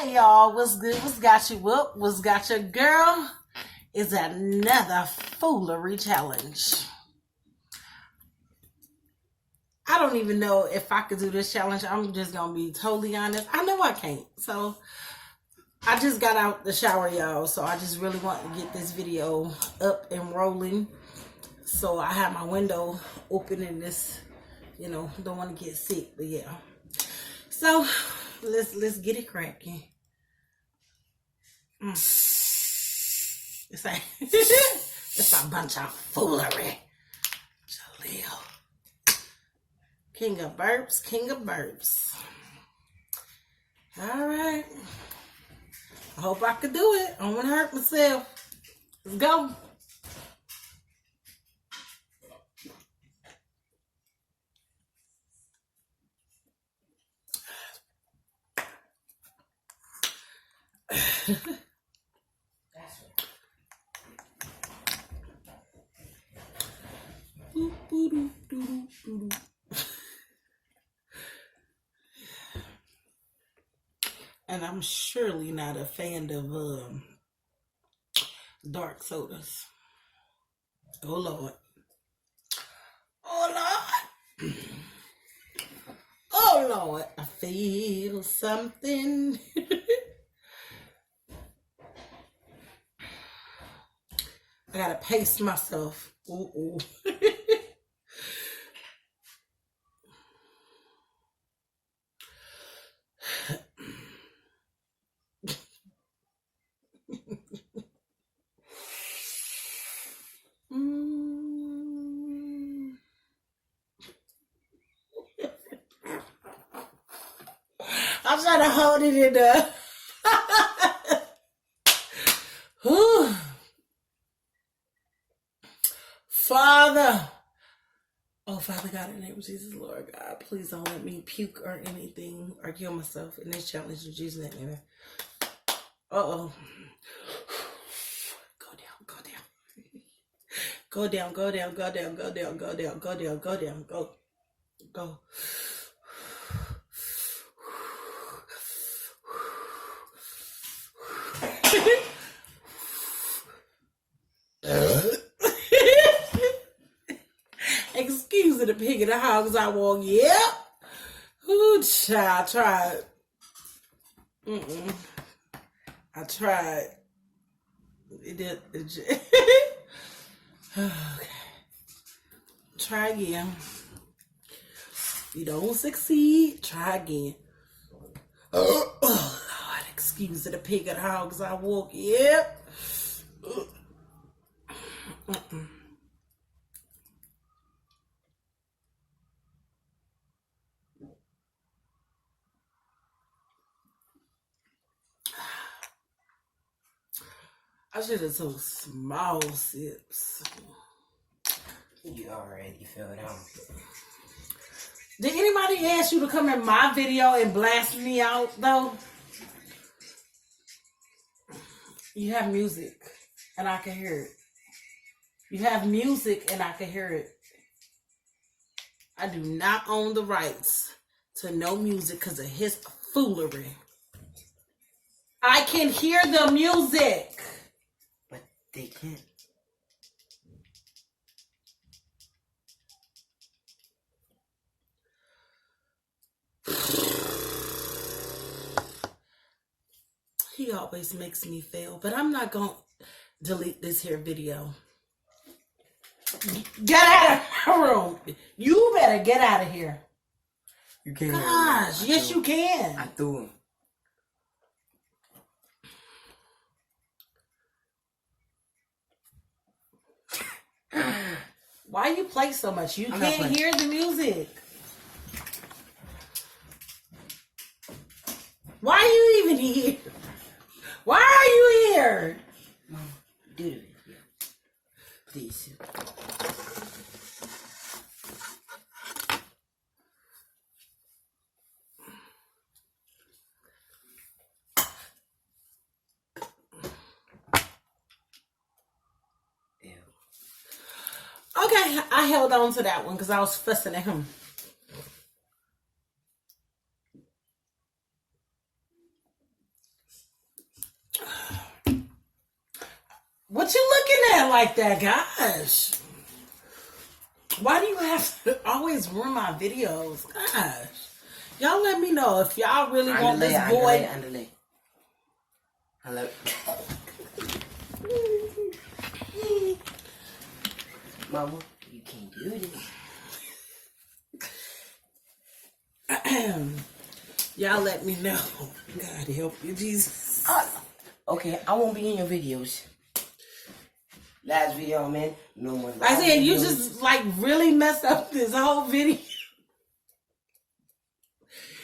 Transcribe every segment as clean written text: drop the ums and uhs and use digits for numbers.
Hey y'all, what's good? What's got you up? What's got your girl? Is another foolery challenge. I don't even know if I could do this challenge. I'm just gonna be totally honest. I know I can't. So I just got out the shower, y'all. So I just really want to get this video up and rolling. So I have my window open in this, don't want to get sick, but yeah. So let's get it cracking. It's a bunch of foolery. Jaleel. King of burps. All right. I hope I could do it. I don't want to hurt myself. Let's go. And I'm surely not a fan of dark sodas. Oh Lord. Oh Lord. I feel something. I gotta pace myself. Ooh. I'm trying to hold it in there. Father. Oh, Father God, in the name of Jesus, Lord God, please don't let me puke or anything or kill myself in this challenge in Jesus' name. Uh-oh. Go down. Go. Excuse the pig and the hogs I walk. Yep. Ooh, child, I tried. I tried. It did. Okay. Try again. You don't succeed. Try again. Oh, Lord, excuse the pig and the hogs I walk. Yep. I should have took small sips. You already fell down. Did anybody ask you to come in my video and blast me out, though? You have music, and I can hear it. You have music, and I can hear it. I do not own the rights to no music because of his foolery. I can hear the music. But they can't. He always makes me fail, but I'm not going to delete this here video. Get out of my room. You better get out of here. You can't. Gosh, yes you can. I threw him. Why you play so much? You can't hear the music. Why are you even here? Why are you here? Mom, do it. Please. Okay, I held on to that one because I was fussing at him. What you looking at like that, gosh? Why do you have to always ruin my videos? Gosh. Y'all let me know if y'all really want this boy. Underlay. Hello. Mama, you can't do this. Y'all let me know. God help you, Jesus. Okay, I won't be in your videos. Last video, man. No more. I said you just like really messed up this whole video.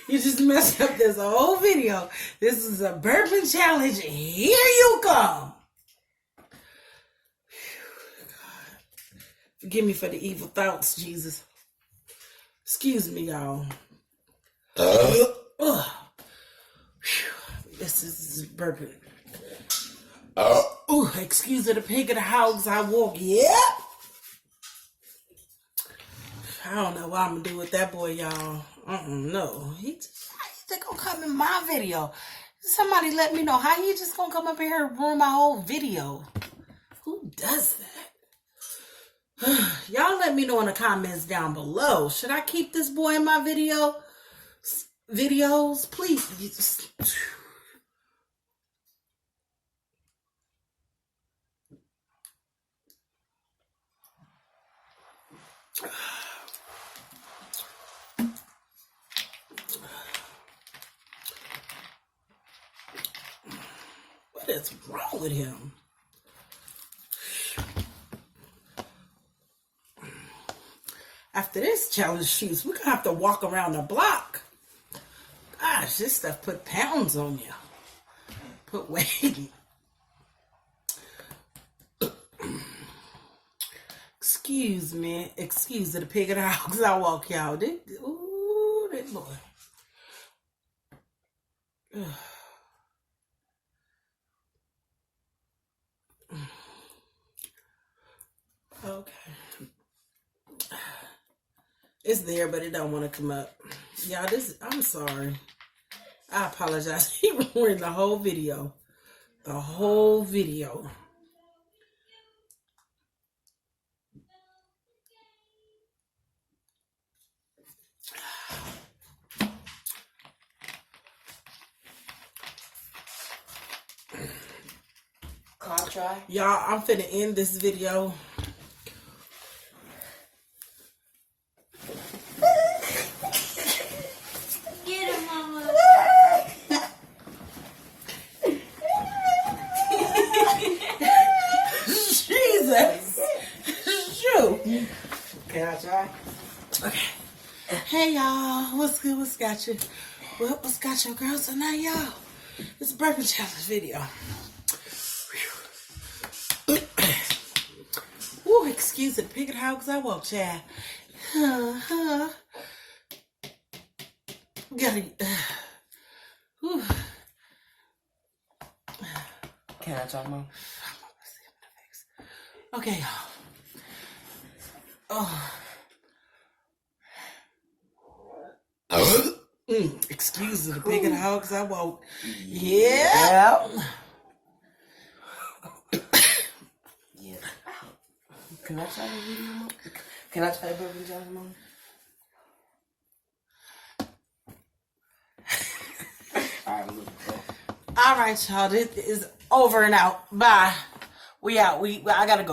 You just messed up this whole video. This is a burping challenge. Here you come. God. Forgive me for the evil thoughts, Jesus. Excuse me, y'all. This is burping. Ooh, excuse the pig of the house I walk. Yep. I don't know what I'm gonna do with that boy, y'all. No. He just gonna come in my video. Somebody let me know how he just gonna come up in here and ruin my whole video. Who does that? Y'all let me know in the comments down below. Should I keep this boy in my videos? Please. What is wrong with him? After this challenge shoots, we're gonna have to walk around the block. Gosh, this stuff put pounds on you. Put weight. Excuse me. Excuse the pig of the house I walk, y'all. Ooh, that boy. Okay. It's there, but it don't want to come up. Y'all, I'm sorry. I apologize. He ruined the whole video. The whole video. Try. Y'all, I'm finna end this video. Get him, Mama. Jesus. Shoot. Can I try? Okay. Hey, y'all. What's good? What's got you? What's got your girl tonight, y'all? It's a burping challenge video. Ooh, excuse the pig and hogs I walk, Chad. Gotta. Can I try, Mom? Okay. Oh. Excuse the pig and hogs I walk. Yeah. Yeah. Can I try the video, Mom? Can I try the burping challenge, Mom? All right, y'all. This is over and out. Bye. We out. I gotta go.